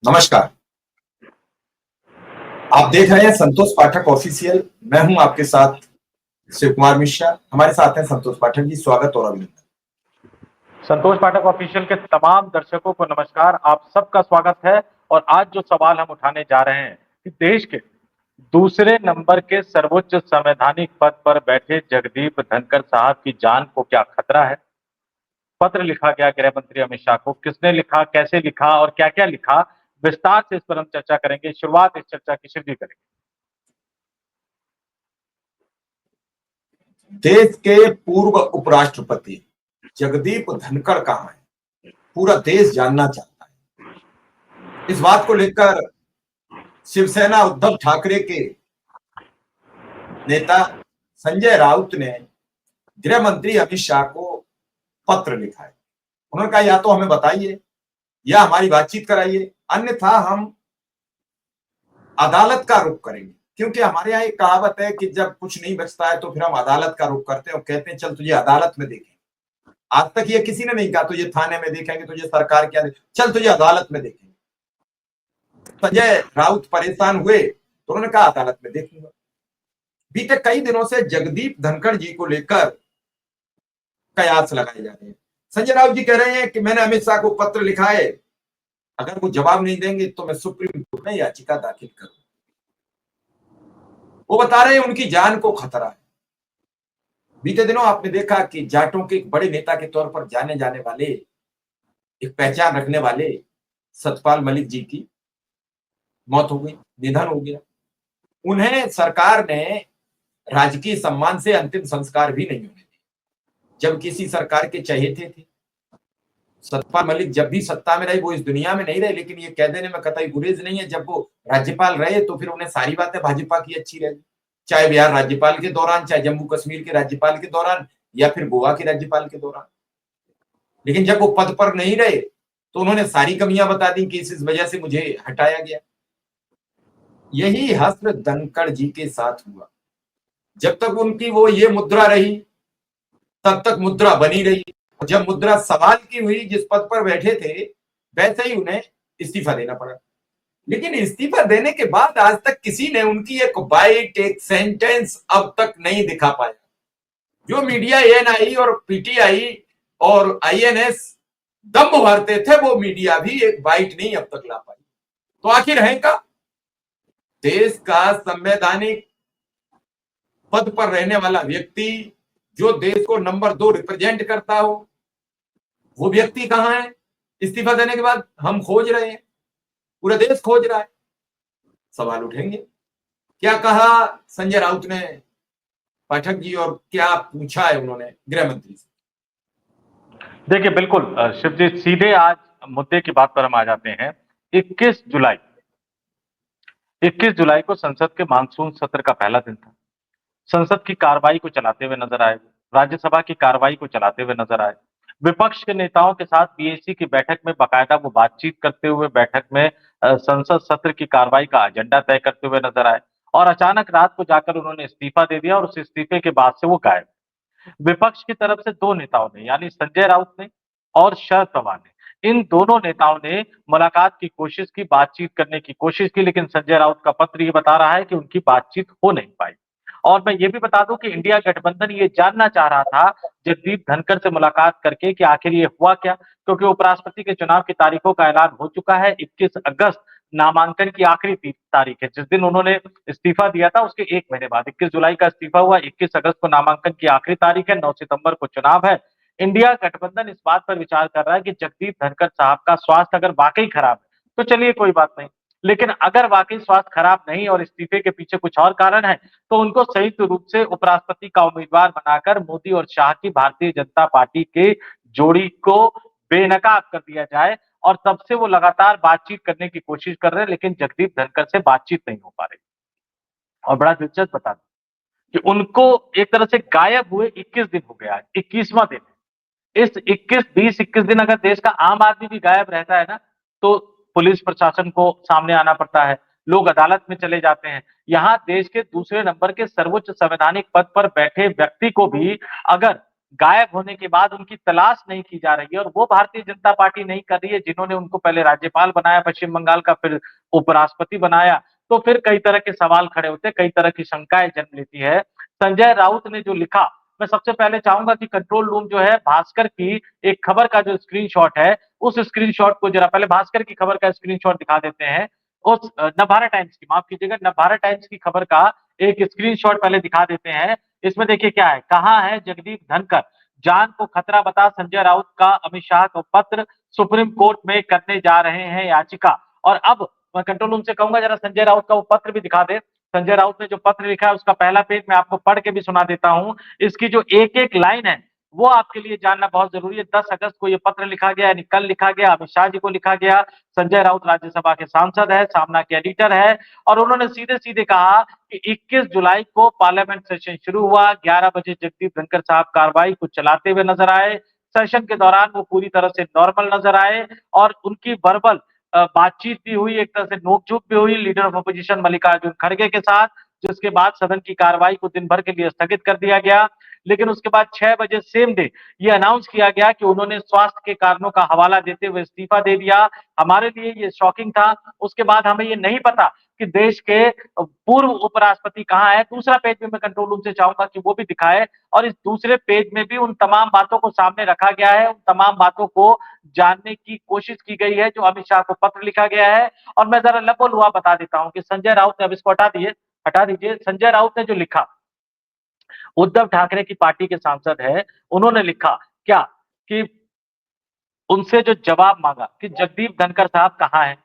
नमस्कार। आप देख रहे हैं संतोष पाठक ऑफिशियल। मैं हूं आपके साथ शिव कुमार मिश्रा। हमारे साथ हैं संतोष पाठक जी। स्वागत और अभिनंदन। संतोष पाठक ऑफिशियल के तमाम दर्शकों को नमस्कार। आप सबका स्वागत है। और आज जो सवाल हम उठाने जा रहे हैं कि देश के दूसरे नंबर के सर्वोच्च संवैधानिक पद पर बैठे जगदीप धनखड़ साहब की जान को क्या खतरा है। पत्र लिखा गया गृह मंत्री अमित शाह को। किसने लिखा, कैसे लिखा और क्या क्या लिखा, विस्तार से इस पर हम चर्चा करेंगे। शुरुआत इस चर्चा की शिव जी करेंगे। देश के पूर्व उपराष्ट्रपति जगदीप धनखड़ कहां है, पूरा देश जानना चाहता है। इस बात को लेकर शिवसेना उद्धव ठाकरे के नेता संजय राउत ने गृह मंत्री अमित शाह को पत्र लिखा है। उन्होंने कहा या तो हमें बताइए या हमारी बातचीत कराइए, अन्यथा हम अदालत का रुख करेंगे। क्योंकि हमारे यहाँ एक कहावत है कि जब कुछ नहीं बचता है तो फिर हम अदालत का रुख करते हैं और कहते हैं चल तुझे अदालत में देखेंगे। आज तक ये किसी ने नहीं कहा तुझे थाने में देखेंगे, तुझे सरकार क्या चल तुझे अदालत में देखेंगे। संजय राउत परेशान हुए तो उन्होंने कहा अदालत में देखूंगा। बीते कई दिनों से जगदीप धनखड़ जी को लेकर कयास लगाए जा रहे हैं। संजय राउत जी कह रहे हैं कि मैंने अमित शाह को पत्र लिखा है, अगर वो जवाब नहीं देंगे तो मैं सुप्रीम कोर्ट में याचिका दाखिल करूंगा। वो बता रहे हैं उनकी जान को खतरा है। बीते दिनों आपने देखा कि जाटों के एक बड़े नेता के तौर पर जाने जाने वाले, एक पहचान रखने वाले सतपाल मलिक जी की मौत हो गई, निधन हो गया। उन्हें सरकार ने राजकीय सम्मान से अंतिम संस्कार भी नहीं होने दिया, जब किसी सरकार के चहेते थे। सतपाल मलिक जब भी सत्ता में रहे, वो इस दुनिया में नहीं रहे, लेकिन ये कह देने में कतई गुरेज नहीं है, जब वो राज्यपाल रहे तो फिर उन्हें सारी बातें भाजपा की अच्छी लगी, चाहे बिहार राज्यपाल के दौरान, चाहे जम्मू कश्मीर के राज्यपाल के दौरान, या फिर गोवा के राज्यपाल के दौरान। लेकिन जब वो पद पर नहीं रहे तो उन्होंने सारी कमियां बता दी कि इस वजह से मुझे हटाया गया। यही हस्र धनखड़ जी के साथ हुआ। जब तक उनकी वो ये मुद्रा रही तब तक मुद्रा बनी रही। जब मुद्रा सवाल की हुई, जिस पद पर बैठे थे वैसे ही उन्हें इस्तीफा देना पड़ा। लेकिन इस्तीफा देने के बाद आज तक किसी ने उनकी एक बाइट, एक सेंटेंस अब तक नहीं दिखा पाया। जो मीडिया एएनआई और पीटीआई और आईएनएस दम भरते थे, वो मीडिया भी एक बाइट नहीं अब तक ला पाई। तो आखिर है का देश का संवैधानिक पद पर रहने वाला व्यक्ति, जो देश को नंबर 2 रिप्रेजेंट करता हो, वो व्यक्ति कहां है? इस्तीफा देने के बाद हम खोज रहे हैं, पूरा देश खोज रहा है। सवाल उठेंगे। क्या कहा संजय राउत ने पाठक जी, और क्या पूछा है उन्होंने गृह मंत्री से? देखिए बिल्कुल शिव जी, सीधे आज मुद्दे की बात पर हम आ जाते हैं। 21 जुलाई को संसद के मानसून सत्र का पहला दिन था। संसद की कार्रवाई को चलाते हुए नजर आए, राज्यसभा की कार्रवाई को चलाते हुए नजर आए। विपक्ष के नेताओं के साथ बीएसी की बैठक में बाकायदा वो बातचीत करते हुए, बैठक में संसद सत्र की कार्रवाई का एजेंडा तय करते हुए नजर आए। और अचानक रात को जाकर उन्होंने इस्तीफा दे दिया और उस इस्तीफे के बाद से वो गायब। विपक्ष की तरफ से दो नेताओं ने, यानी संजय राउत ने और शरद पवार ने, इन दोनों नेताओं ने मुलाकात की कोशिश की, बातचीत करने की कोशिश की, लेकिन संजय राउत का पत्र ये बता रहा है कि उनकी बातचीत हो नहीं पाई। और मैं ये भी बता दूं कि इंडिया गठबंधन ये जानना चाह रहा था जगदीप धनखड़ से मुलाकात करके कि आखिर ये हुआ क्या, क्योंकि उपराष्ट्रपति के चुनाव की तारीखों का ऐलान हो चुका है। 21 अगस्त नामांकन की आखिरी तारीख है। जिस दिन उन्होंने इस्तीफा दिया था उसके एक महीने बाद 21 जुलाई का इस्तीफा हुआ, 21 अगस्त को नामांकन की आखिरी तारीख है, 9 सितंबर को चुनाव है। इंडिया गठबंधन इस बात पर विचार कर रहा है कि जगदीप धनखड़ साहब का स्वास्थ्य अगर वाकई खराब है तो चलिए कोई बात नहीं, लेकिन अगर वाकई स्वास्थ्य खराब नहीं और इस्तीफे के पीछे कुछ और कारण है तो उनको संयुक्त रूप से उपराष्ट्रपति का उम्मीदवार बनाकर मोदी और शाह की भारतीय जनता पार्टी के जोड़ी को बेनकाब कर दिया जाए। और तब से वो लगातार बातचीत करने की कोशिश कर रहे हैं, लेकिन जगदीप धनखड़ से बातचीत नहीं हो पा रही। और बड़ा दिलचस्प बता दूं कि उनको एक तरह से गायब हुए 21 दिन हो गया, 21वां दिन है। इस 21 दिन अगर देश का आम आदमी भी गायब रहता है ना, तो पुलिस प्रशासन को सामने आना पड़ता है, लोग अदालत में चले जाते हैं। यहाँ देश के दूसरे नंबर के सर्वोच्च संवैधानिक पद पर बैठे व्यक्ति को भी अगर गायब होने के बाद उनकी तलाश नहीं की जा रही है और वो भारतीय जनता पार्टी नहीं कर रही है जिन्होंने उनको पहले राज्यपाल बनाया पश्चिम बंगाल का, फिर उपराष्ट्रपति बनाया, तो फिर कई तरह के सवाल खड़े होते हैं, कई तरह की शंकाएं जन्म लेती है। संजय राउत ने जो लिखा, मैं सबसे पहले चाहूंगा कि कंट्रोल रूम जो है भास्कर की एक खबर का जो स्क्रीनशॉट है, उस स्क्रीनशॉट को जरा पहले भास्कर की खबर का स्क्रीनशॉट दिखा देते हैं। उस नवभारत टाइम्स की, माफ कीजिएगा, नवभारत टाइम्स की खबर का एक स्क्रीनशॉट पहले दिखा देते हैं। इसमें देखिए क्या है, कहाँ है जगदीप धनखड़, जान को खतरा बता संजय राउत का अमित शाह को पत्र, सुप्रीम कोर्ट में करने जा रहे हैं याचिका। और अब मैं कंट्रोल रूम से कहूंगा जरा संजय राउत का वो पत्र भी दिखा दे। संजय राउत ने जो पत्र लिखा है उसका पहला पेज मैं आपको पढ़ के भी सुना देता हूं। इसकी जो एक एक लाइन है वो आपके लिए जानना बहुत जरूरी है। 10 अगस्त को ये पत्र लिखा गया, यानी कल लिखा गया, अमित शाह जी को लिखा गया। संजय राउत राज्यसभा के सांसद है, सामना के एडिटर है, और उन्होंने सीधे सीधे कहा कि 21 जुलाई को पार्लियामेंट सेशन शुरू हुआ, 11 बजे जगदीप धनखड़ साहब कार्रवाई को चलाते हुए नजर आए। सेशन के दौरान वो पूरी तरह से नॉर्मल नजर आए और उनकी वर्बल बातचीत भी हुई, एक तरह से नोकझोंक भी हुई लीडर ऑफ अपोजिशन मल्लिकार्जुन खड़गे के साथ, जिसके बाद सदन की कार्रवाई को दिन भर के लिए स्थगित कर दिया गया। लेकिन उसके बाद 6 बजे सेम डे ये अनाउंस किया गया कि उन्होंने स्वास्थ्य के कारणों का हवाला देते हुए इस्तीफा दे दिया। हमारे लिए ये शॉकिंग था। उसके बाद हमें ये नहीं पता कि देश के पूर्व उपराष्ट्रपति कहाँ है। दूसरा पेज में मैं कंट्रोल रूम से चाहूंगा कि वो भी दिखाए, और इस दूसरे पेज में भी उन तमाम बातों को सामने रखा गया है, उन तमाम बातों को जानने की कोशिश की गई है जो अमित शाह को पत्र लिखा गया है। और मैं जरा लबो लुहा बता देता हूं कि संजय राउत ने, अब इसको हटा दीजिए, संजय राउत ने जो लिखा, उद्धव ठाकरे की पार्टी के सांसद है, उन्होंने लिखा क्या कि उनसे जो जवाब मांगा कि जगदीप धनखड़ साहब कहाँ हैं,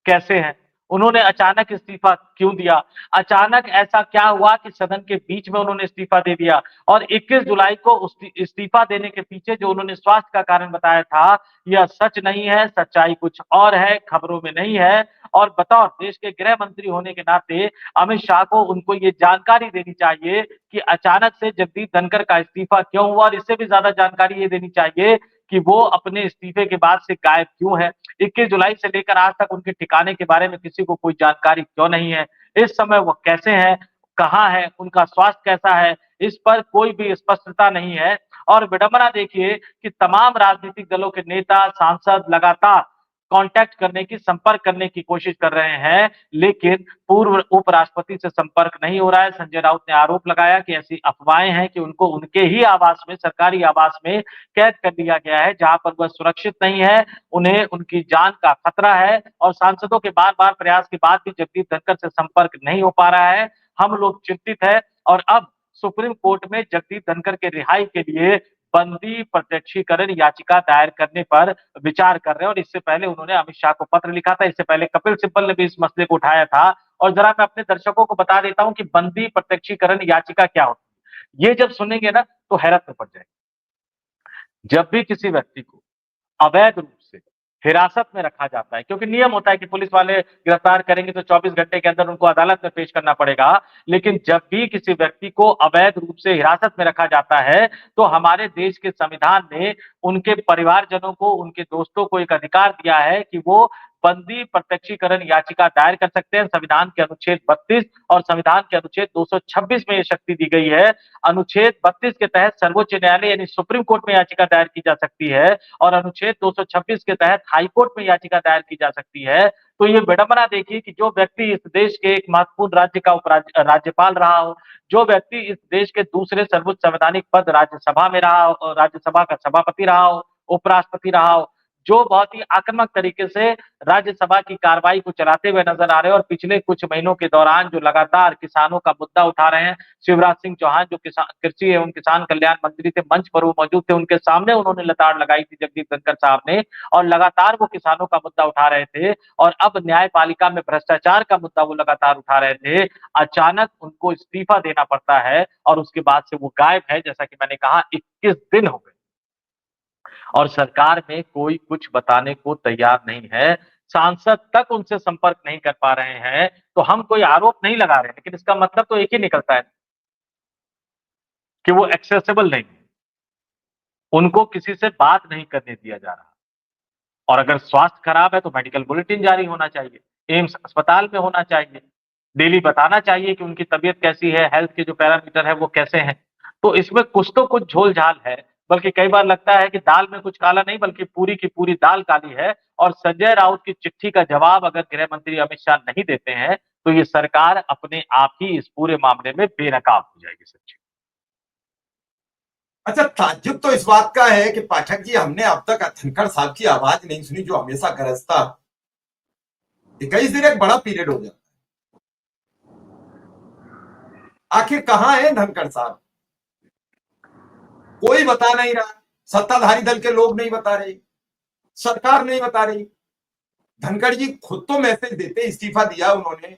कैसे हैं, उन्होंने अचानक इस्तीफा क्यों दिया, अचानक ऐसा क्या हुआ कि सदन के बीच में उन्होंने इस्तीफा दे दिया। और 21 जुलाई को इस्तीफा देने के पीछे जो उन्होंने स्वास्थ्य का कारण बताया था, यह सच नहीं है, सच्चाई कुछ और है, खबरों में नहीं है। और बतौर देश के गृह मंत्री होने के नाते अमित शाह को उनको ये जानकारी देनी चाहिए कि अचानक से जगदीप धनखड़ का इस्तीफा क्यों हुआ, और इससे भी ज्यादा जानकारी ये देनी चाहिए कि वो अपने इस्तीफे के बाद से गायब क्यों है। 21 जुलाई से लेकर आज तक उनके ठिकाने के बारे में किसी को कोई जानकारी क्यों नहीं है, इस समय वो कैसे हैं, कहाँ है, उनका स्वास्थ्य कैसा है, इस पर कोई भी स्पष्टता नहीं है। और विडंबना देखिए कि तमाम राजनीतिक दलों के नेता सांसद लगातार कांटेक्ट करने की, संपर्क करने की कोशिश कर रहे हैं, लेकिन पूर्व उपराष्ट्रपति से संपर्क नहीं हो रहा है। संजय राउत ने आरोप लगाया कि ऐसी अफवाहें हैं कि उनको उनके ही आवास में, सरकारी आवास में कैद कर लिया गया है, जहां पर वह सुरक्षित नहीं है, उन्हें उनकी जान का खतरा है। और सांसदों के बार बार प्रयास के बाद भी जगदीप धनखड़ से संपर्क नहीं हो पा रहा है। हम लोग चिंतित है और अब सुप्रीम कोर्ट में जगदीप धनखड़ के रिहाई के लिए बंदी प्रत्यक्षीकरण याचिका दायर करने पर विचार कर रहे हैं। और इससे पहले उन्होंने अमित शाह को पत्र लिखा था, इससे पहले कपिल सिब्बल ने भी इस मसले को उठाया था। और जरा मैं अपने दर्शकों को बता देता हूं कि बंदी प्रत्यक्षीकरण याचिका क्या होती है। ये जब सुनेंगे ना तो हैरत में पड़ जाएंगे। जब भी किसी व्यक्ति को अवैध रूप से हिरासत में रखा जाता है, क्योंकि नियम होता है कि पुलिस वाले गिरफ्तार करेंगे तो 24 घंटे के अंदर उनको अदालत में पेश करना पड़ेगा, लेकिन जब भी किसी व्यक्ति को अवैध रूप से हिरासत में रखा जाता है तो हमारे देश के संविधान ने उनके परिवारजनों को, उनके दोस्तों को एक अधिकार दिया है कि वो बंदी प्रत्यक्षीकरण याचिका दायर कर सकते हैं। संविधान के अनुच्छेद 32 और संविधान के अनुच्छेद 226 में ये शक्ति दी गई है। अनुच्छेद 32 के तहत सर्वोच्च न्यायालय यानी सुप्रीम कोर्ट में याचिका दायर की जा सकती है, और अनुच्छेद 226 के तहत हाई कोर्ट में याचिका दायर की जा सकती है। तो ये विडंबना देखिए कि जो व्यक्ति इस देश के एक महत्वपूर्ण राज्य का राज्यपाल रहा हो, जो व्यक्ति इस देश के दूसरे सर्वोच्च संवैधानिक पद राज्यसभा में रहा हो, राज्यसभा का सभापति रहा हो, उपराष्ट्रपति रहा हो, जो बहुत ही आक्रामक तरीके से राज्यसभा की कार्रवाई को चलाते हुए नजर आ रहे हैं, और पिछले कुछ महीनों के दौरान जो लगातार किसानों का मुद्दा उठा रहे हैं, शिवराज सिंह चौहान जो किसान, कृषि एवं किसान कल्याण मंत्री थे, मंच पर वो मौजूद थे, उनके सामने उन्होंने लताड़ लगाई थी जगदीप धनखड़ साहब ने, और लगातार वो किसानों का मुद्दा उठा रहे थे। और अब न्यायपालिका में भ्रष्टाचार का मुद्दा वो लगातार उठा रहे थे। अचानक उनको इस्तीफा देना पड़ता है और उसके बाद से वो गायब है। जैसा कि मैंने कहा, 21 दिन हो गए और सरकार में कोई कुछ बताने को तैयार नहीं है, सांसद तक उनसे संपर्क नहीं कर पा रहे हैं। तो हम कोई आरोप नहीं लगा रहे हैं, लेकिन इसका मतलब तो एक ही निकलता है कि वो एक्सेसिबल नहीं है, उनको किसी से बात नहीं करने दिया जा रहा। और अगर स्वास्थ्य खराब है तो मेडिकल बुलेटिन जारी होना चाहिए, एम्स अस्पताल में होना चाहिए, डेली बताना चाहिए कि उनकी तबीयत कैसी है, हेल्थ के जो पैरामीटर है वो कैसे हैं। तो इसमें कुछ तो कुछ झोल झाल है, बल्कि कई बार लगता है कि दाल में कुछ काला नहीं बल्कि पूरी की पूरी दाल काली है। और संजय राउत की चिट्ठी का जवाब अगर गृह मंत्री अमित शाह नहीं देते हैं तो ये सरकार अपने आप ही इस पूरे मामले में बेनकाब हो जाएगी। सच्ची अच्छा, ताज्जुब तो इस बात का है कि पाठक जी, हमने अब तक धनखड़ साहब की आवाज नहीं सुनी, जो हमेशा गरजता। 21 दिन एक बड़ा पीरियड हो जाता है। आखिर कहां है धनखड़ साहब? कोई बता नहीं रहा। सत्ताधारी दल के लोग नहीं बता रहे, सरकार नहीं बता रही। धनखड़ जी खुद तो मैसेज देते, इस्तीफा दिया उन्होंने,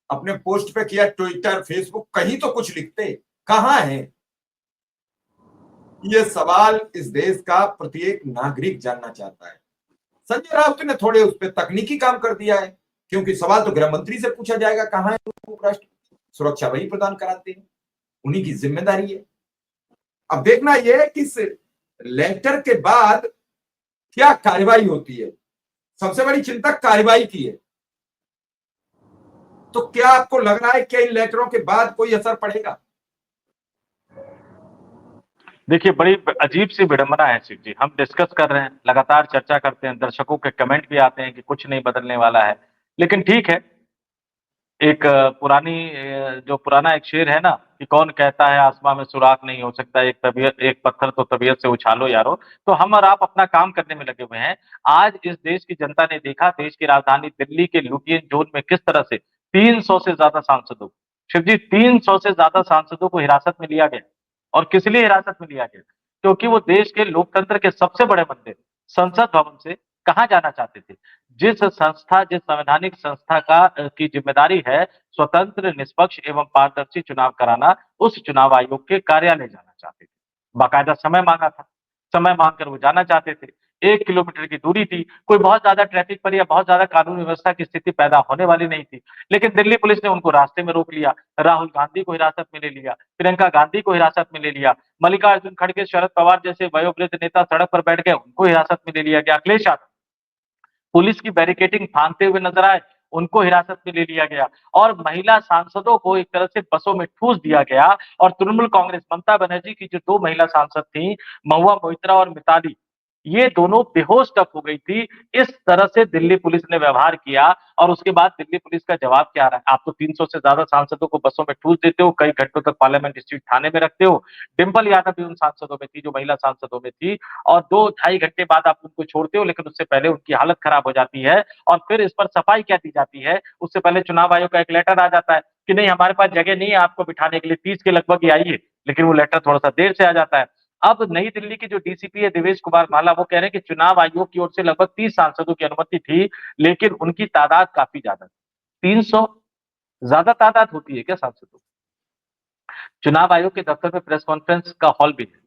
अपने पोस्ट पे किया, ट्विटर फेसबुक, कहीं तो कुछ लिखते। कहां है? ये सवाल इस देश का प्रत्येक नागरिक जानना चाहता है। संजय राउत ने थोड़े उस पर तकनीकी काम कर दिया है, क्योंकि सवाल तो गृह मंत्री से पूछा जाएगा, कहां है उपराष्ट्रपति? सुरक्षा वही प्रदान कराते हैं, उन्हीं की जिम्मेदारी है। अब देखना यह है कि इस लेटर के बाद क्या कार्रवाई होती है। सबसे बड़ी चिंता कार्रवाई की है। तो क्या आपको लग रहा है कि इन लेटरों के बाद कोई असर पड़ेगा? देखिए, बड़ी अजीब सी विडंबना है शिव जी। हम डिस्कस कर रहे हैं, लगातार चर्चा करते हैं, दर्शकों के कमेंट भी आते हैं कि कुछ नहीं बदलने वाला है। लेकिन ठीक है, एक जो पुराना एक शेर है ना कि कौन कहता है आसमां में सुराख नहीं हो सकता, एक पत्थर तो तबीयत से उछालो यारो। तो हम और आप अपना काम करने में लगे हुए हैं। आज इस देश की जनता ने देखा, देश की राजधानी दिल्ली के लुटियन जोन में किस तरह से 300 से ज्यादा सांसदों, शिव जी 300 से ज्यादा सांसदों को हिरासत में लिया गया। और किस लिए हिरासत में लिया गया? क्योंकि वो देश के लोकतंत्र के सबसे बड़े मंदिर संसद भवन से कहाँ जाना चाहते थे। जिस संवैधानिक संस्था की जिम्मेदारी है स्वतंत्र, निष्पक्ष एवं पारदर्शी चुनाव कराना, उस चुनाव आयोग के कार्यालय जाना चाहते थे। बाकायदा समय मांगा था, समय मांगकर वो जाना चाहते थे। 1 किलोमीटर की दूरी थी, कोई बहुत ज्यादा ट्रैफिक पर या बहुत ज्यादा कानून व्यवस्था की स्थिति पैदा होने वाली नहीं थी। लेकिन दिल्ली पुलिस ने उनको रास्ते में रोक लिया, राहुल गांधी को हिरासत में ले लिया, प्रियंका गांधी को हिरासत में ले लिया, मल्लिकार्जुन खड़गे, शरद पवार जैसे वयोवृद्ध नेता सड़क पर बैठ गए, उनको हिरासत में ले लिया गया। अखिलेश यादव पुलिस की बैरिकेडिंग फांदते हुए नजर आए, उनको हिरासत में ले लिया गया। और महिला सांसदों को एक तरह से बसों में ठूस दिया गया। और तृणमूल कांग्रेस ममता बनर्जी की जो 2 महिला सांसद थी, महुआ मोइत्रा और मिताली, ये दोनों बेहोश तक हो गई थी। इस तरह से दिल्ली पुलिस ने व्यवहार किया। और उसके बाद दिल्ली पुलिस का जवाब क्या आ रहा है? आप तो 300 से ज्यादा सांसदों को बसों में ठूस देते हो, कई घंटों तक पार्लियामेंट स्ट्रीट थाने में रखते हो। डिंपल यादव भी उन सांसदों में थी, जो महिला सांसदों में थी। और 2 ढाई घंटे बाद आप उनको छोड़ते हो, लेकिन उससे पहले उनकी हालत खराब हो जाती है। और फिर इस पर सफाई क्या दी जाती है? उससे पहले चुनाव आयोग का एक लेटर आ जाता है कि नहीं, हमारे पास जगह नहीं है आपको बिठाने के लिए, 30 के लगभग ही आइए। लेकिन वो लेटर थोड़ा सा देर से आ जाता है। अब नई दिल्ली की जो डीसीपी है देवेश कुमार माला, वो कह रहे हैं कि चुनाव आयोग की ओर से लगभग 30 सांसदों की अनुमति थी, लेकिन उनकी तादाद काफी ज्यादा थी। 300 ज्यादा तादाद होती है क्या सांसदों? चुनाव आयोग के दफ्तर में प्रेस कॉन्फ्रेंस का हॉल भी है।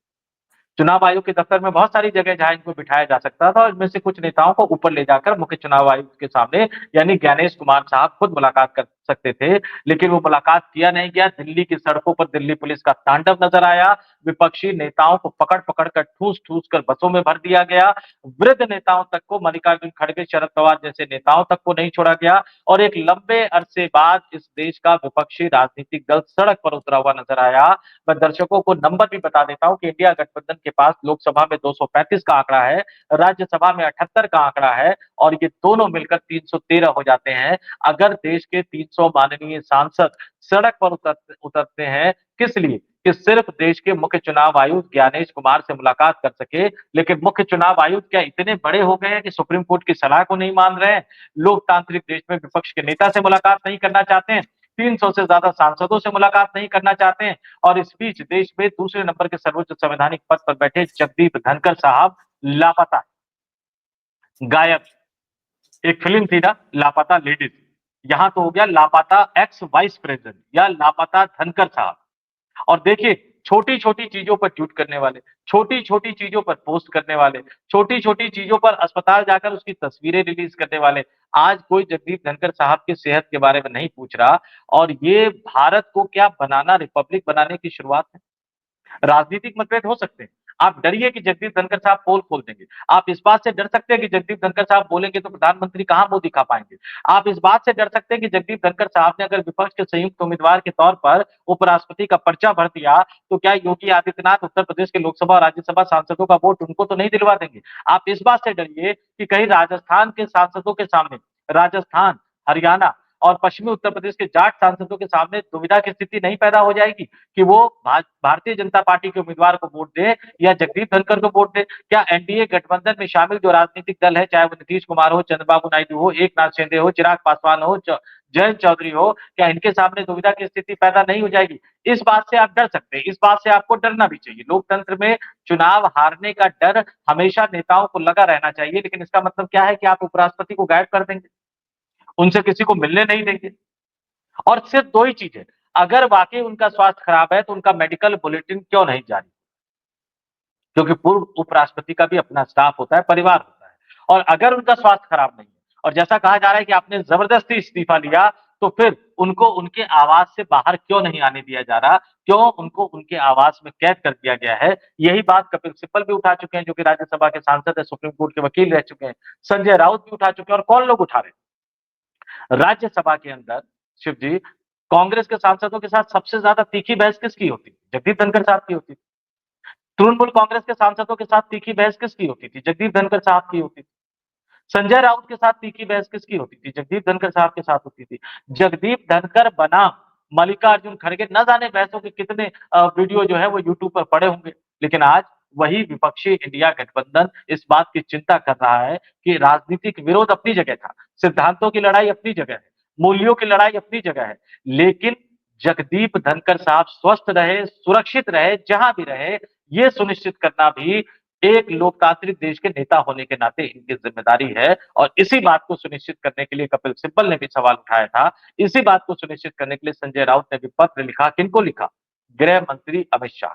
चुनाव आयोग के दफ्तर में बहुत सारी जगह जहां इनको बिठाया जा सकता था, और इनमें से कुछ नेताओं को ऊपर ले जाकर मुख्य चुनाव आयुक्त के सामने यानी ज्ञानेश कुमार साहब खुद मुलाकात कर सकते थे। लेकिन वो मुलाकात किया नहीं गया। दिल्ली की सड़कों पर दिल्ली पुलिस का तांडव नजर आया। विपक्षी नेताओं को पकड़ पकड़ कर ठूस ठूस कर बसों में भर दिया गया। वृद्ध नेताओं तक को, मल्लिकार्जुन खड़गे, शरद पवार जैसे नेताओं तक को नहीं छोड़ा गया। और एक लंबे अरसे बाद इस देश का विपक्षी राजनीतिक दल सड़क पर उतरा हुआ नजर आया। मैं दर्शकों को नंबर भी बता देता हूं कि इंडिया गठबंधन के पास लोकसभा में 235 का आंकड़ा है, राज्यसभा में 78 का आंकड़ा है, और ये दोनों मिलकर 313 हो जाते हैं। अगर देश के 300 माननीय सांसद सड़क पर उतरते हैं, किस लिए? कि सिर्फ देश के मुख्य चुनाव आयुक्त ज्ञानेश कुमार से मुलाकात कर सके। लेकिन मुख्य चुनाव आयुक्त क्या इतने बड़े हो गए हैं कि सुप्रीम कोर्ट की सलाह को नहीं मान रहे हैं? लोकतांत्रिक देश में विपक्ष के नेता से मुलाकात नहीं करना चाहते हैं, 300 से ज्यादा सांसदों से मुलाकात नहीं करना चाहते हैं। और इस बीच देश में दूसरे नंबर के सर्वोच्च संवैधानिक पद पर बैठे जगदीप धनखड़ साहब लापता, गायब। एक फिल्म थी ना, लापता लेडीज, यहां तो हो गया लापता एक्स वाइस प्रेसिडेंट या लापता धनखड़ साहब। और देखिए, छोटी छोटी चीजों पर ट्वीट करने वाले, छोटी छोटी चीजों पर पोस्ट करने वाले, छोटी छोटी चीजों पर अस्पताल जाकर उसकी तस्वीरें रिलीज करने वाले, आज कोई जगदीप धनखड़ साहब की सेहत के बारे में नहीं पूछ रहा। और ये भारत को क्या बनाना, रिपब्लिक बनाने की शुरुआत है? राजनीतिक मतभेद हो सकते हैं, आप डरिए कि जगदीप धनखड़ साहब पोल खोल देंगे। आप इस बात से डर सकते हैं कि जगदीप धनखड़ साहब बोलेंगे तो प्रधानमंत्री कहां मुंह दिखा पाएंगे। आप इस बात से डर सकते हैं कि जगदीप धनखड़ साहब ने अगर विपक्ष के संयुक्त उम्मीदवार के तौर पर उपराष्ट्रपति का पर्चा भर दिया तो क्या योगी आदित्यनाथ उत्तर प्रदेश के लोकसभा और राज्यसभा सांसदों का वोट उनको तो नहीं दिलवा देंगे। आप इस बात से डरिए कि कहीं राजस्थान के सांसदों के सामने, राजस्थान, हरियाणा और पश्चिमी उत्तर प्रदेश के जाट सांसदों के सामने दुविधा की स्थिति नहीं पैदा हो जाएगी कि वो भारतीय जनता पार्टी के उम्मीदवार को वोट दे या जगदीप धनखड़ को वोट दे। क्या एनडीए गठबंधन में शामिल जो राजनीतिक दल है, चाहे वो नीतीश कुमार हो, चंद्रबाबू नायडू हो, एकनाथ शिंदे हो, चिराग पासवान हो, जयंत चौधरी हो, क्या इनके सामने दुविधा की स्थिति पैदा नहीं हो जाएगी। इस बात से आप डर सकते हैं, इस बात से आपको डरना भी चाहिए। लोकतंत्र में चुनाव हारने का डर हमेशा नेताओं को लगा रहना चाहिए, लेकिन इसका मतलब क्या है कि आप उपराष्ट्रपति को गायब कर देंगे, उनसे किसी को मिलने नहीं देंगे। और सिर्फ दो ही चीज है, अगर वाकई उनका स्वास्थ्य खराब है तो उनका मेडिकल बुलेटिन क्यों नहीं जारी, क्योंकि पूर्व उपराष्ट्रपति का भी अपना स्टाफ होता है, परिवार होता है। और अगर उनका स्वास्थ्य खराब नहीं है और जैसा कहा जा रहा है कि आपने जबरदस्ती इस्तीफा लिया, तो फिर उनको उनके आवास से बाहर क्यों नहीं आने दिया जा रहा, क्यों उनको उनके आवास में कैद कर दिया गया है। यही बात कपिल सिब्बल भी उठा चुके हैं, जो कि राज्यसभा के सांसद है, सुप्रीम कोर्ट के वकील रह चुके हैं, संजय राउत भी उठा चुके हैं। और कौन लोग उठा रहे हैं राज्यसभा के अंदर? शिव जी, कांग्रेस के सांसदों के साथ सबसे ज्यादा तीखी बहस किसकी होती थी? जगदीप धनखड़ साहब की होती थी। तृणमूल कांग्रेस के सांसदों के साथ तीखी बहस किसकी होती थी? जगदीप धनखड़ साहब की होती थी। संजय राउत के साथ तीखी बहस किसकी होती थी? जगदीप धनखड़ साहब के साथ होती थी। जगदीप धनखड़ बनाम मल्लिकार्जुन खड़गे, न जाने बहसों के कितने वीडियो जो है वो यूट्यूब पर पड़े होंगे। लेकिन आज वही विपक्षी इंडिया गठबंधन इस बात की चिंता कर रहा है कि राजनीतिक विरोध अपनी जगह था, सिद्धांतों की लड़ाई अपनी जगह है, मूल्यों की लड़ाई अपनी जगह है, लेकिन जगदीप धनखड़ साहब स्वस्थ रहे, सुरक्षित रहे, जहां भी रहे, ये सुनिश्चित करना भी एक लोकतांत्रिक देश के नेता होने के नाते इनकी जिम्मेदारी है। और इसी बात को सुनिश्चित करने के लिए कपिल सिब्बल ने भी सवाल उठाया था। इसी बात को सुनिश्चित करने के लिए संजय राउत ने भी पत्र लिखा। किनको लिखा? गृह मंत्री अमित शाह,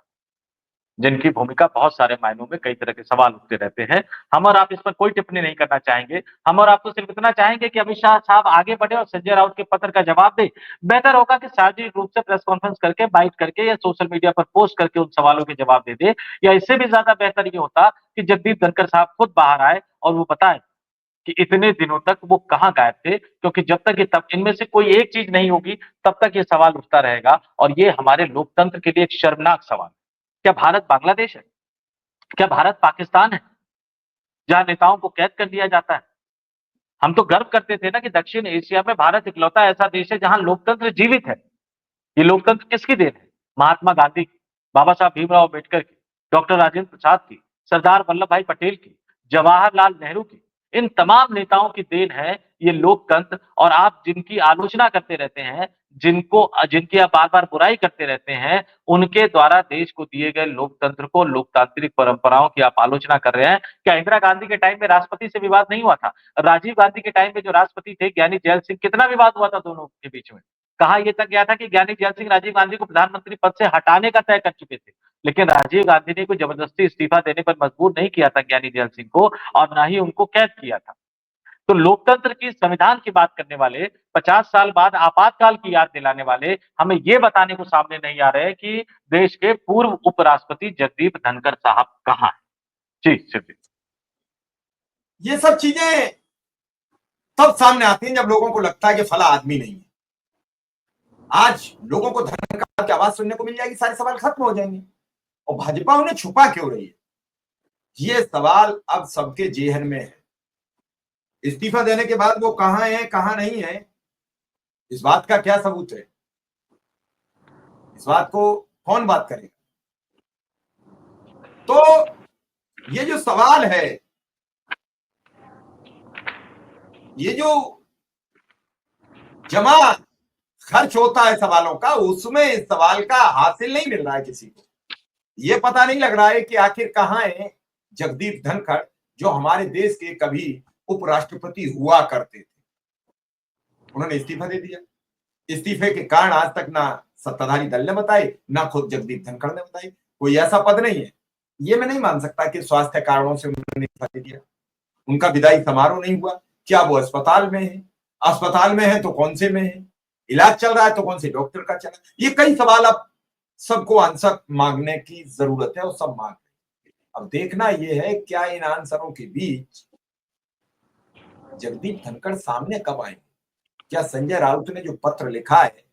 जिनकी भूमिका बहुत सारे मायनों में कई तरह के सवाल उठते रहते हैं। हम और आप इस पर कोई टिप्पणी नहीं करना चाहेंगे। हम और आप तो सिर्फ इतना चाहेंगे कि अमित शाह साहब आगे बढ़े और संजय राउत के पत्र का जवाब दे। बेहतर होगा कि सार्वजनिक रूप से प्रेस कॉन्फ्रेंस करके, बाइट करके या सोशल मीडिया पर पोस्ट करके उन सवालों के जवाब दे दे। या इससे भी ज्यादा बेहतर ये होता कि जगदीप धनखड़ साहब खुद बाहर आए और वो बताएं कि इतने दिनों तक वो कहां गायब थे। क्योंकि जब तक ये तब इनमें से कोई एक चीज नहीं होगी, तब तक ये सवाल उठता रहेगा। और ये हमारे लोकतंत्र के लिए एक शर्मनाक सवाल है। क्या भारत बांग्लादेश है? क्या भारत पाकिस्तान है जहां नेताओं को कैद कर दिया जाता है? हम तो गर्व करते थे ना कि दक्षिण एशिया में भारत इकलौता ऐसा देश है जहां लोकतंत्र जीवित है। ये लोकतंत्र किसकी देन है? महात्मा गांधी की, बाबा साहब भीमराव अम्बेडकर की, डॉक्टर राजेंद्र प्रसाद की, सरदार वल्लभ भाई पटेल की, जवाहरलाल नेहरू की, इन तमाम नेताओं की देन है ये लोकतंत्र। और आप जिनकी आलोचना करते रहते हैं, जिनकी आप बार बार बुराई करते रहते हैं, उनके द्वारा देश को दिए गए लोकतंत्र को, लोकतांत्रिक परंपराओं की आप आलोचना कर रहे हैं। क्या इंदिरा गांधी के टाइम में राष्ट्रपति से विवाद नहीं हुआ था? राजीव गांधी के टाइम में जो राष्ट्रपति थे ज्ञानी जैल सिंह, कितना विवाद हुआ था दोनों के बीच में। कहा यह तक गया था कि ज्ञानी जैल सिंह राजीव गांधी को प्रधानमंत्री पद से हटाने का तय कर चुके थे। लेकिन राजीव गांधी ने कोई जबरदस्ती इस्तीफा देने पर मजबूर नहीं किया था ज्ञानी जैल सिंह को, और ना ही उनको कैद किया था। तो लोकतंत्र की, संविधान की बात करने वाले, 50 साल बाद आपातकाल की याद दिलाने वाले हमें यह बताने को सामने नहीं आ रहे कि देश के पूर्व उपराष्ट्रपति जगदीप धनखड़ साहब कहां है। जी सिर्फ ये सब चीजें तब सामने आती हैं जब लोगों को लगता है कि फला आदमी नहीं है। आज लोगों को धनखड़ की आवाज सुनने को मिल जाएगी, सारे सवाल खत्म हो जाएंगे। और भाजपा उन्हें छुपा क्यों रही है, ये सवाल अब सबके जेहन में है। इस्तीफा देने के बाद वो कहां है कहां नहीं है, इस बात का क्या सबूत है? इस बात को कौन बात करेगा? तो ये जो सवाल है, ये जो जमा खर्च होता है सवालों का, उसमें इस सवाल का हासिल नहीं मिल रहा है किसी को। ये पता नहीं लग रहा है कि आखिर कहां है जगदीप धनखड़, जो हमारे देश के कभी उपराष्ट्रपति हुआ करते थे। उन्होंने इस्तीफा दे दिया। इस्तीफे के कारण आज तक ना सत्ताधारी दल ने बताए, ना खुद जगदीप धनखड़ ने बताई। कोई ऐसा पद नहीं है। ये मैं नहीं मान सकता कि स्वास्थ्य कारणों से उन्होंने इस्तीफा दे दिया। उनका विदाई समारोह नहीं हुआ। क्या वो अस्पताल में है? अस्पताल में है तो कौन से में है? इलाज चल रहा है तो कौन से डॉक्टर का चला? ये कई सवाल अब सबको आंसर मांगने की जरूरत है और सब मांग रहे हैं। अब देखना यह है क्या इन आंसरों के बीच जगदीप धनखड़ सामने कब आएंगे। क्या संजय राउत ने जो पत्र लिखा है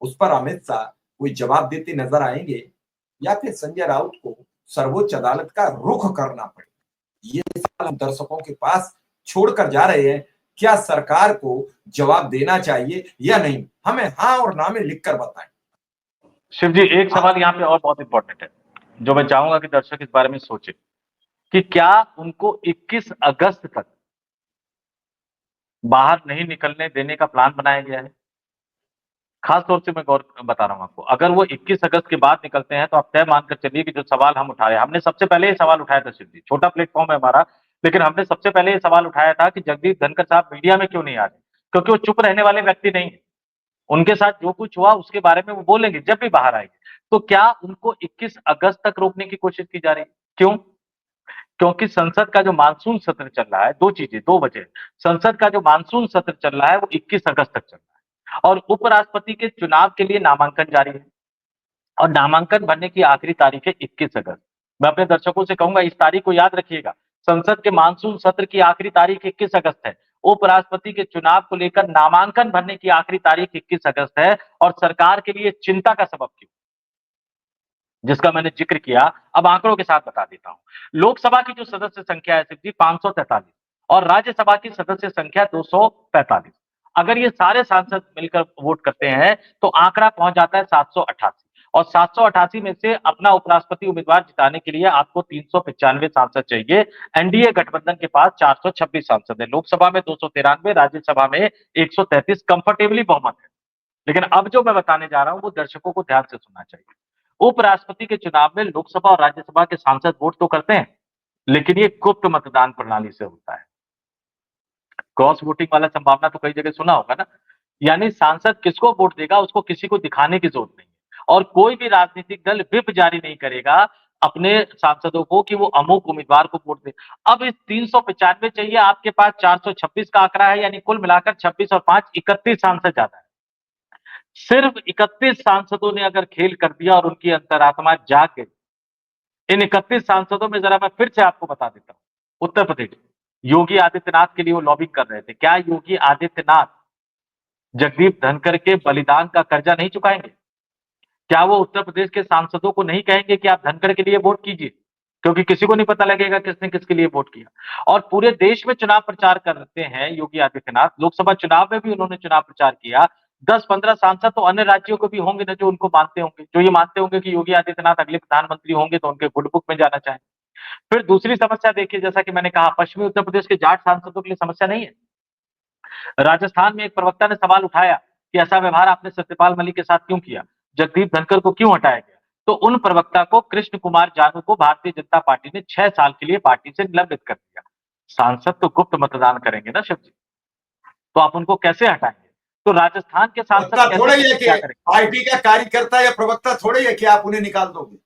उस पर अमित शाह कोई जवाब देते नजर आएंगे, या फिर संजय राउत को सर्वोच्च अदालत का रुख करना पड़ेगा। ये सवाल हम दर्शकों के पास छोड़कर जा रहे हैं। क्या सरकार को जवाब देना चाहिए या नहीं, हमें हाँ और ना में लिखकर बताएं। शिव जी, एक सवाल यहाँ पे और बहुत इंपॉर्टेंट है जो मैं चाहूंगा कि दर्शक इस बारे में सोचे कि क्या उनको 21 अगस्त तक बाहर नहीं निकलने देने का प्लान बनाया गया है। खास तौर से मैं गौर बता रहा हूं आपको, अगर वो 21 अगस्त के बाद निकलते हैं तो आप तय मानकर चलिए कि जो सवाल हम उठा रहे हैं, हमने सबसे पहले ये सवाल उठाया था शिव जी, छोटा प्लेटफॉर्म है हमारा, लेकिन हमने सबसे पहले ये सवाल उठाया था कि जगदीप धनखड़ साहब मीडिया में क्यों नहीं आ रहे, क्योंकि वो चुप रहने वाले व्यक्ति नहीं है। उनके साथ जो कुछ हुआ उसके बारे में वो बोलेंगे जब भी बाहर आएंगे। तो क्या उनको 21 अगस्त तक रोकने की कोशिश की जा रही है? क्यों? क्योंकि संसद का जो मानसून सत्र चल रहा है, दो चीजें, दो वजह। संसद का जो मानसून सत्र चल रहा है वो 21 अगस्त तक चल रहा है और उपराष्ट्रपति के चुनाव के लिए नामांकन जारी है और नामांकन भरने की आखिरी तारीख है 21 अगस्त। मैं अपने दर्शकों से कहूंगा इस तारीख को याद रखिएगा। संसद के मानसून सत्र की आखिरी तारीख 21 अगस्त है। उपराष्ट्रपति के चुनाव को लेकर नामांकन भरने की आखिरी तारीख 21 अगस्त है और सरकार के लिए चिंता का सबब क्यों, जिसका मैंने जिक्र किया, अब आंकड़ों के साथ बता देता हूं। लोकसभा की जो सदस्य संख्या है सिर्फ जी 543 और राज्यसभा की सदस्य संख्या 245। अगर ये सारे सांसद मिलकर वोट करते हैं तो आंकड़ा पहुंच जाता है 788 और 788 में से अपना उपराष्ट्रपति उम्मीदवार जिताने के लिए आपको 395 सांसद चाहिए। एनडीए गठबंधन के पास 426 सांसद है, लोकसभा में 293, राज्यसभा में 133, कंफर्टेबली बहुमत है। लेकिन अब जो मैं बताने जा रहा हूं वो दर्शकों को ध्यान से सुनना चाहिए। उपराष्ट्रपति के चुनाव में लोकसभा और राज्यसभा के सांसद वोट तो करते हैं, लेकिन ये गुप्त मतदान प्रणाली से होता है। क्रॉस वोटिंग वाला संभावना तो कई जगह सुना होगा ना, यानी सांसद किसको वोट देगा उसको किसी को दिखाने की जरूरत नहीं है और कोई भी राजनीतिक दल व्हिप जारी नहीं करेगा अपने सांसदों को कि वो अमुक उम्मीदवार को वोट दे। अब इस 395 चाहिए, आपके पास 426 का आंकड़ा है, यानी कुल मिलाकर 26 और 5 31 सांसद ज्यादा है। सिर्फ 31 सांसदों ने अगर खेल कर दिया और उनकी अंतरात्मा जाग गई, इन 31 सांसदों में जरा मैं फिर से आपको बता देता हूं, उत्तर प्रदेश, योगी आदित्यनाथ के लिए वो लॉबिंग कर रहे थे। क्या योगी आदित्यनाथ जगदीप धनखड़ के बलिदान का कर्जा नहीं चुकाएंगे? क्या वो उत्तर प्रदेश के सांसदों को नहीं कहेंगे कि आप धनखड़ के लिए वोट कीजिए, क्योंकि किसी को नहीं पता लगेगा किसने किसके लिए वोट किया। और पूरे देश में चुनाव प्रचार करते हैं योगी आदित्यनाथ, लोकसभा चुनाव में भी उन्होंने चुनाव प्रचार किया। 10-15 सांसद तो अन्य राज्यों को भी होंगे ना जो उनको मानते होंगे, जो ये मानते होंगे कि योगी आदित्यनाथ अगले प्रधानमंत्री होंगे तो उनके गुड बुक में जाना चाहेंगे। फिर दूसरी समस्या देखिए, जैसा कि मैंने कहा, पश्चिमी उत्तर प्रदेश के जाट सांसदों के लिए समस्या नहीं है। राजस्थान में एक प्रवक्ता ने सवाल उठाया कि ऐसा व्यवहार आपने सत्यपाल मलिक के साथ क्यों किया, जगदीप धनखड़ को क्यों हटाया गया। तो उन प्रवक्ता को, कृष्ण कुमार जानू को, भारतीय जनता पार्टी ने 6 साल के लिए पार्टी से निलंबित कर दिया। सांसद तो गुप्त मतदान करेंगे ना शिव जी, तो आप उनको कैसे हटाएंगे? तो राजस्थान के सांसद प्रवक्ता थोड़े ही है क्या कि करेंगे? पार्टी का कार्यकर्ता या प्रवक्ता थोड़े ही है कि आप उन्हें निकाल दोगे।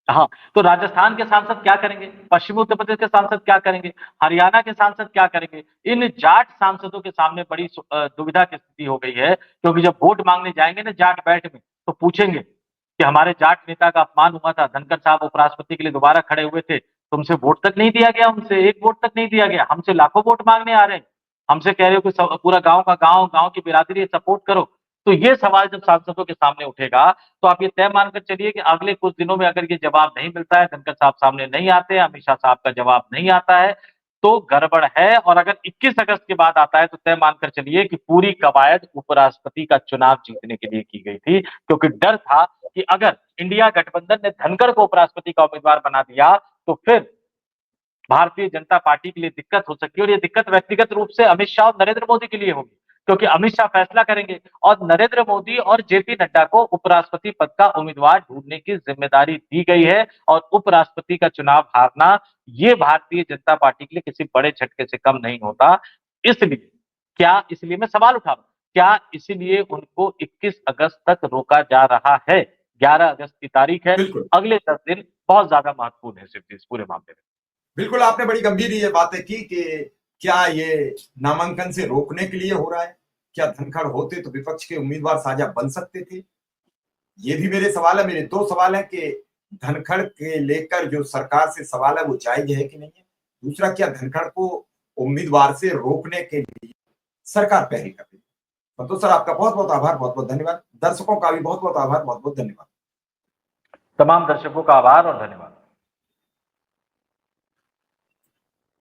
हाँ, तो राजस्थान के सांसद क्या करेंगे? पश्चिमी उत्तर प्रदेश के सांसद क्या करेंगे? हरियाणा के सांसद क्या करेंगे? इन जाट सांसदों के सामने बड़ी दुविधा की स्थिति हो गई है, क्योंकि जब वोट मांगने जाएंगे ना जाट बैठ में, तो पूछेंगे कि हमारे जाट नेता का अपमान हुआ था, धनखड़ साहब उपराष्ट्रपति के लिए दोबारा खड़े हुए थे, तुमसे वोट तक नहीं दिया गया, उनसे एक वोट तक नहीं दिया गया, हमसे लाखों वोट मांगने आ रहे हैं, हमसे कह रहे हो कि पूरा गांव का गांव की बिरादरी सपोर्ट करो। तो ये सवाल जब सांसदों के सामने उठेगा तो आप ये तय मानकर चलिए कि अगले कुछ दिनों में अगर ये जवाब नहीं मिलता है, धनखड़ साहब सामने नहीं आते, अमित शाह साहब का जवाब नहीं आता है, तो गड़बड़ है। और अगर 21 अगस्त के बाद आता है तो तय मानकर चलिए कि पूरी कवायद उपराष्ट्रपति का चुनाव जीतने के लिए की गई थी, क्योंकि डर था कि अगर इंडिया गठबंधन ने धनखड़ को उपराष्ट्रपति का उम्मीदवार बना दिया तो फिर भारतीय जनता पार्टी के लिए दिक्कत हो सकती है और ये दिक्कत व्यक्तिगत रूप से अमित शाह और नरेंद्र मोदी के लिए होगी, क्योंकि अमित शाह फैसला करेंगे और नरेंद्र मोदी और जेपी नड्डा को उपराष्ट्रपति पद का उम्मीदवार ढूंढने की जिम्मेदारी दी गई है और उपराष्ट्रपति का चुनाव हारना ये भारतीय जनता पार्टी के लिए किसी बड़े झटके से कम नहीं होता। इसलिए इसलिए मैं सवाल उठा रहा हूं, क्या इसीलिए उनको 21 अगस्त तक रोका जा रहा है? 11 अगस्त की तारीख है, बिल्कुल अगले 10 दिन बहुत ज्यादा महत्वपूर्ण है सिर्फ इस पूरे मामले में। बिल्कुल, आपने बड़ी गंभीर ये बातें की कि क्या ये नामांकन से रोकने के लिए हो रहा है, क्या धनखड़ होते तो विपक्ष के उम्मीदवार साझा बन सकते थे। ये भी मेरे सवाल है, मेरे दो सवाल हैं कि धनखड़ के लेकर जो सरकार से सवाल है वो जायज है कि नहीं है। दूसरा, क्या धनखड़ को उम्मीदवार से रोकने के लिए सरकार पहल कर रही है। संतोष सर, आपका बहुत बहुत आभार, बहुत बहुत धन्यवाद। दर्शकों का भी बहुत बहुत आभार, बहुत बहुत धन्यवाद। तमाम दर्शकों का आभार और धन्यवाद।